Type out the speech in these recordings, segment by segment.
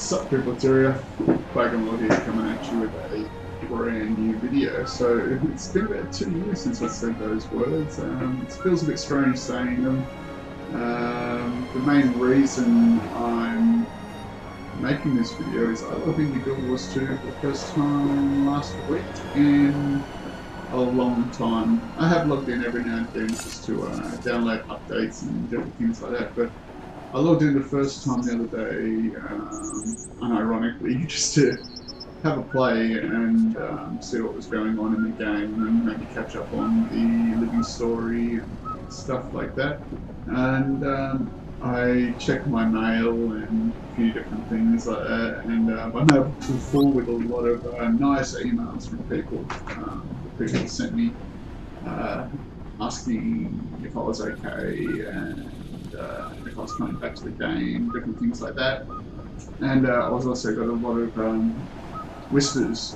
Sup people, it's Quaggan Op here coming at you with a brand new video. So it's been about 2 years since I said those words. It feels a bit strange saying them. The main reason I'm making this video is I logged into GuildWars 2 for the first time last week in a long time. I have logged in every now and then just to download updates and different things like that, but I logged in the first time the other day, unironically, just to have a play and see what was going on in the game and maybe catch up on the living story and stuff like that. And I checked my mail and a few different things like that, and I'm able to full with a lot of nice emails from people. People sent me asking if I was okay and if I was coming back to the game, different things like that. And I was also got a lot of whispers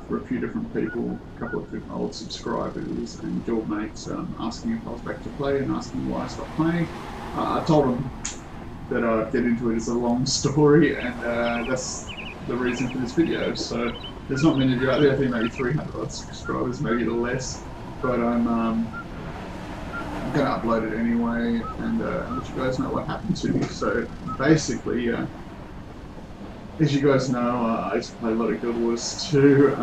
for a few different people, a couple of different old subscribers and guild mates asking if I was back to play and asking why I stopped playing. I told them that I'd get into it as a long story, and that's the reason for this video. So there's not many of you out there, I think maybe 300 odd subscribers, maybe less, but I'm going to upload it anyway and let you guys know what happened to me. So basically, as you guys know, I used to play a lot of GuildWars 2,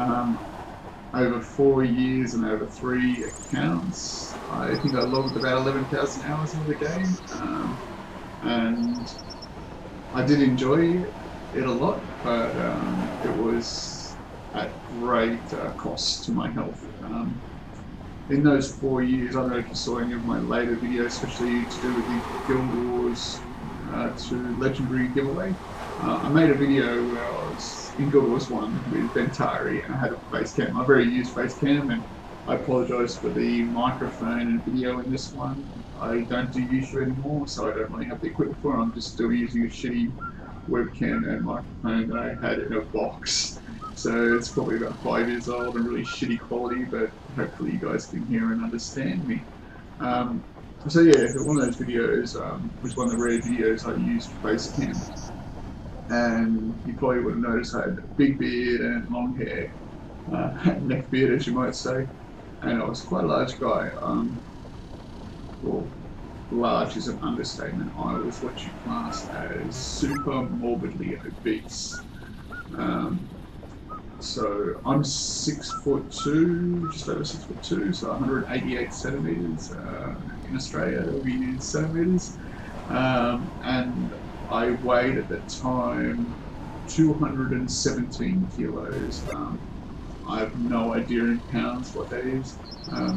over 4 years and over 3 accounts. I think I logged about 11,000 hours into the game, and I did enjoy it a lot, but it was at great cost to my health. In those 4 years, I don't know if you saw any of my later videos, especially to do with the GuildWars 2 Legendary Giveaway. I made a video where I was in GuildWars 1 with Bentari and I had a face cam. I very used face cam, and I apologise for the microphone and video in this one. I don't do YouTube anymore, so I don't really have the equipment for it. I'm just still using a shitty webcam and microphone that I had in a box. So it's probably about 5 years old and really shitty quality, but hopefully you guys can hear and understand me. So yeah, one of those videos was one of the rare videos I used for face cam. And you probably would have noticed I had a big beard and long hair, neck beard as you might say, and I was quite a large guy. Well, large is an understatement. I was what you class as super morbidly obese. So I'm 6'2", just over 6'2", so 188 centimeters. In Australia, that would be in centimeters. And I weighed at the time 217 kilos. I have no idea in pounds what that is.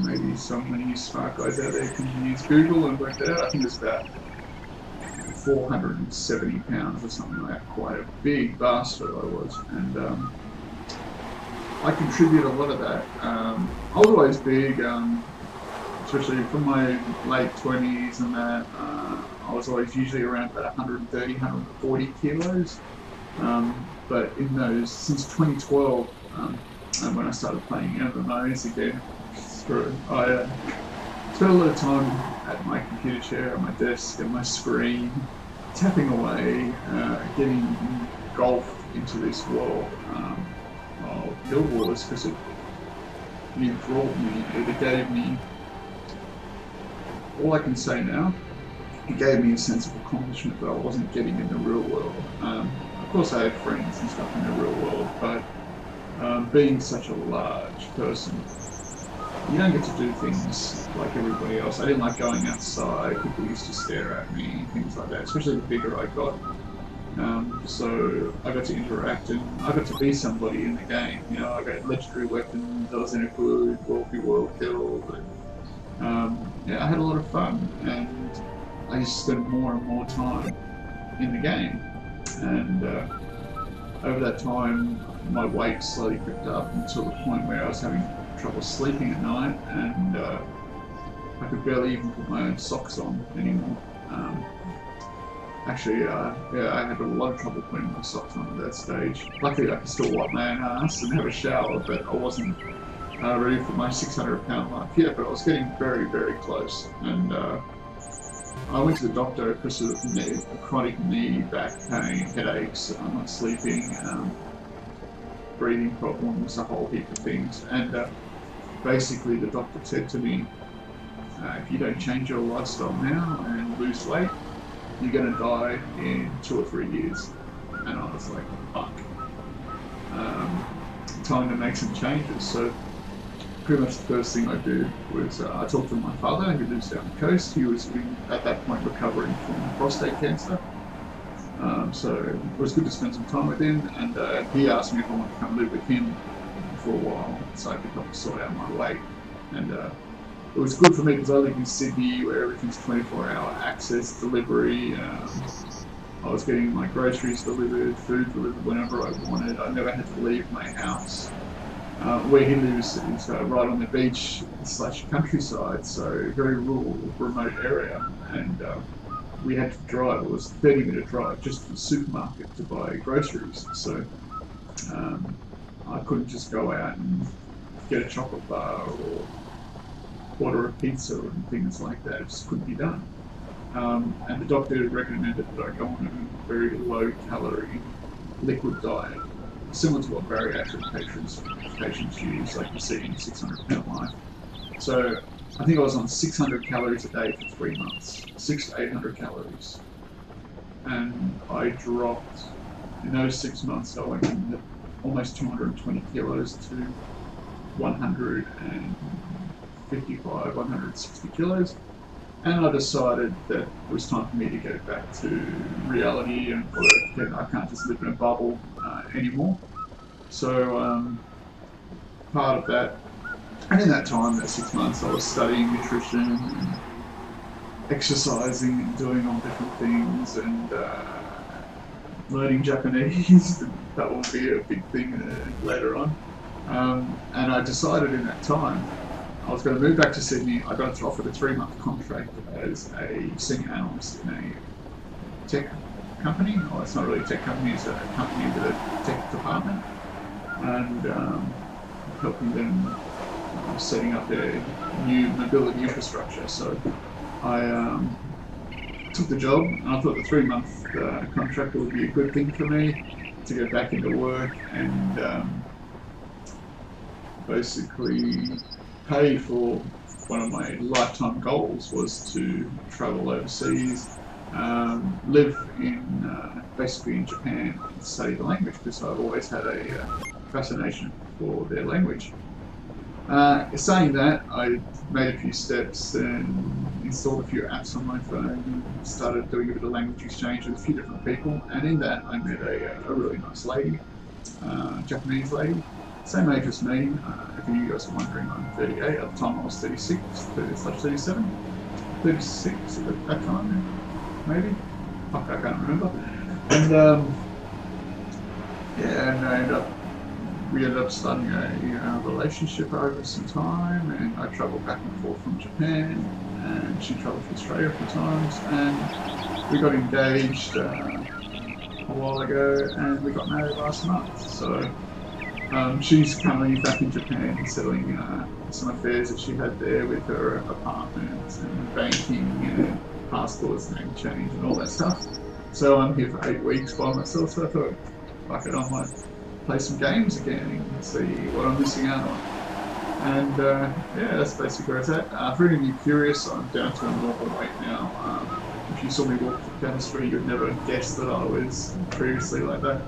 Maybe some of you smart guys out there can use Google and work that out. I think it's about 470 pounds or something like that. Quite a big bastard I was. And I contribute a lot of that. I was always big, especially from my late 20s and that. I was always usually around about 130, 140 kilos. But in those, since 2012, and when I started playing MMOs again, I spent a lot of time at my computer chair, at my desk, at my screen, tapping away, getting engulfed into this world of GuildWars, because it enthralled me. It gave me, all I can say now, it gave me a sense of accomplishment that I wasn't getting in the real world. Of course I had friends and stuff in the real world, but being such a large person, you don't get to do things like everybody else. I didn't like going outside. People used to stare at me, things like that, especially the bigger I got. So I got to interact and I got to be somebody in the game. You know, I got legendary weapons, I was in a good wealthy world guild, and yeah, I had a lot of fun, and I just spent more and more time in the game. And over that time, my weight slowly crept up until the point where I was having trouble sleeping at night, and I could barely even put my own socks on anymore. Actually, yeah, I had a lot of trouble putting my socks on at that stage. Luckily, I could still wipe my own ass and have a shower, but I wasn't ready for my 600-pound life yet, but I was getting very, very close. And I went to the doctor because of chronic knee, back pain, headaches, not sleeping, breathing problems, a whole heap of things. And basically the doctor said to me, if you don't change your lifestyle now and lose weight, you're going to die in 2 or 3 years. And I was like, fuck. Time to make some changes. So pretty much the first thing I did was I talked to my father, who lives down the coast. He was at that point recovering from prostate cancer. So it was good to spend some time with him, and he asked me if I wanted to come live with him for a while so I could help sort out my weight. And it was good for me because I live in Sydney where everything's 24-hour access, delivery. I was getting my groceries delivered, food delivered whenever I wanted. I never had to leave my house. Where he lives is right on the beach / countryside, so very rural, remote area. And we had to drive. It was a 30-minute drive just to the supermarket to buy groceries. So I couldn't just go out and get a chocolate bar or order a pizza and things like that. It just couldn't be done. And the doctor recommended that I go on a very low-calorie liquid diet, similar to what bariatric patients use, like you see in 600-Pound Life. So I think I was on 600 calories a day for 3 months, 600 to 800 calories. And I dropped, in those 6 months, I went from almost 220 kilos to 155, 160 kilos. And I decided that it was time for me to get back to reality and that I can't just live in a bubble anymore. So part of that, and in that time, that 6 months, I was studying nutrition and exercising and doing all different things and learning Japanese. That will be a big thing later on. And I decided in that time I was going to move back to Sydney. I got offered a 3-month contract as a senior analyst in a tech company. Well, it's not really a tech company, it's a company with a tech department. And helping them setting up their new mobility infrastructure. So I took the job, and I thought the 3-month contract would be a good thing for me to get back into work and basically pay for one of my lifetime goals was to travel overseas, live in basically in Japan and study the language because I've always had a fascination for their language. Saying that, I made a few steps and installed a few apps on my phone and started doing a bit of language exchange with a few different people, and in that I met a really nice lady, Japanese lady, same age as me. If you guys are wondering, I'm 38. At the time I was 36, 37, 36 at that time, maybe? Fuck, I can't remember. And we ended up starting a relationship over some time, and I travelled back and forth from Japan, and she travelled to Australia a few times, and we got engaged a while ago, and we got married last month. So she's currently back in Japan, settling some affairs that she had there with her apartment and banking and passports, name change, and all that stuff. So I'm here for 8 weeks by myself, so I thought, fuck it, I might play some games again and see what I'm missing out on. And yeah, that's basically where it's at. For any of you curious, I'm down to a normal weight now. If you saw me walk down the street, you'd never guess that I was previously like that.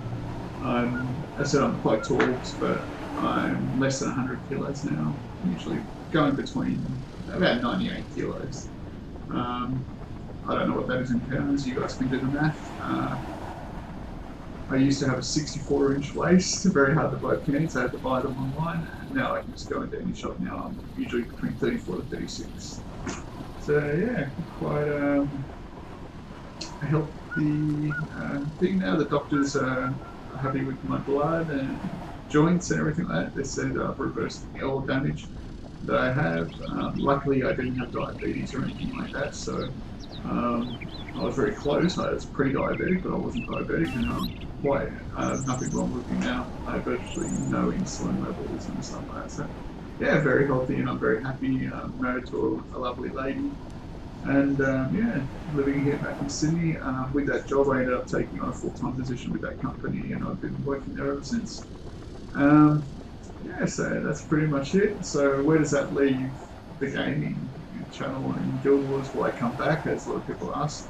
I said I'm quite tall, but I'm less than 100 kilos now. I'm usually going between about 98 kilos. I don't know what that is in pounds. You guys can do the math. I used to have a 64-inch waist, very hard to buy pants. I had to buy them online. Now I can just go into any shop now. I'm usually between 34 to 36. So yeah, quite a healthy thing now. The doctors are happy with my blood and joints and everything like that. They said I've reversed all the damage that I have. Luckily I didn't have diabetes or anything like that, so I was very close. I was pre-diabetic, but I wasn't diabetic, and I have nothing wrong with me now. I have virtually no insulin levels and stuff like that. So yeah, very healthy, and I'm very happy. I'm married to a lovely lady. And yeah, living here back in Sydney. With that job, I ended up taking on a full-time position with that company, and I've been working there ever since. Yeah, so that's pretty much it. So where does that leave the gaming channel and GuildWars? Will I come back, as a lot of people ask?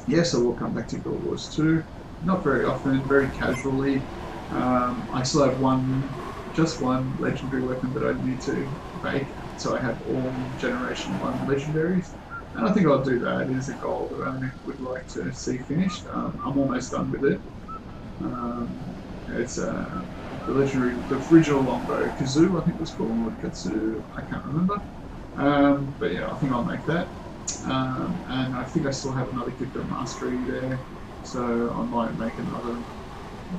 Yes, I will come back to GuildWars 2. Not very often, very casually. I still have just one legendary weapon that I need to make, so I have all Generation 1 legendaries. And I think I'll do that. It is a goal that I would like to see finished. I'm almost done with it. It's the legendary, the original longbow, Kazoo, I think it was called, Katsu, I can't remember. But yeah, I think I'll make that. And I think I still have another gift of mastery there, so I might make another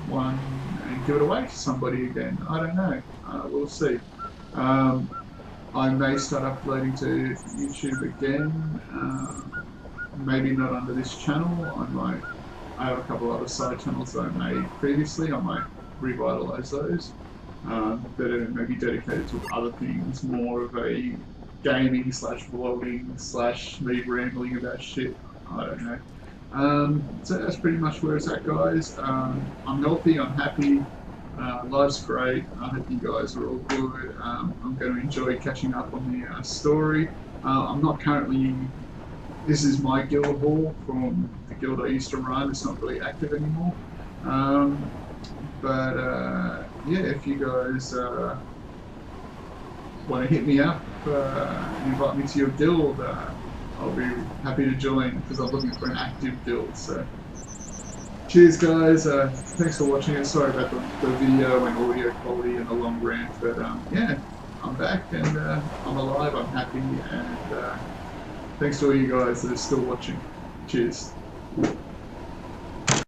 one and give it away to somebody again. I don't know. We'll see. I may start uploading to YouTube again. Maybe not under this channel. I have a couple other side channels that I made previously. I might revitalise those. That are maybe dedicated to other things, more of a gaming / vlogging / me rambling about shit. I don't know. So that's pretty much where it's at, guys. I'm healthy, I'm happy, life's great. I hope you guys are all good. I'm going to enjoy catching up on the story. I'm not currently, this is my guild hall from the guild I used to run. It's not really active anymore. Yeah, if you guys want to hit me up and invite me to your guild, I'll be happy to join, because I'm looking for an active guild. So cheers, guys. Thanks for watching it. Sorry about the video and audio quality and the long rant, but yeah, I'm back and I'm alive, I'm happy, and thanks to all you guys that are still watching. Cheers.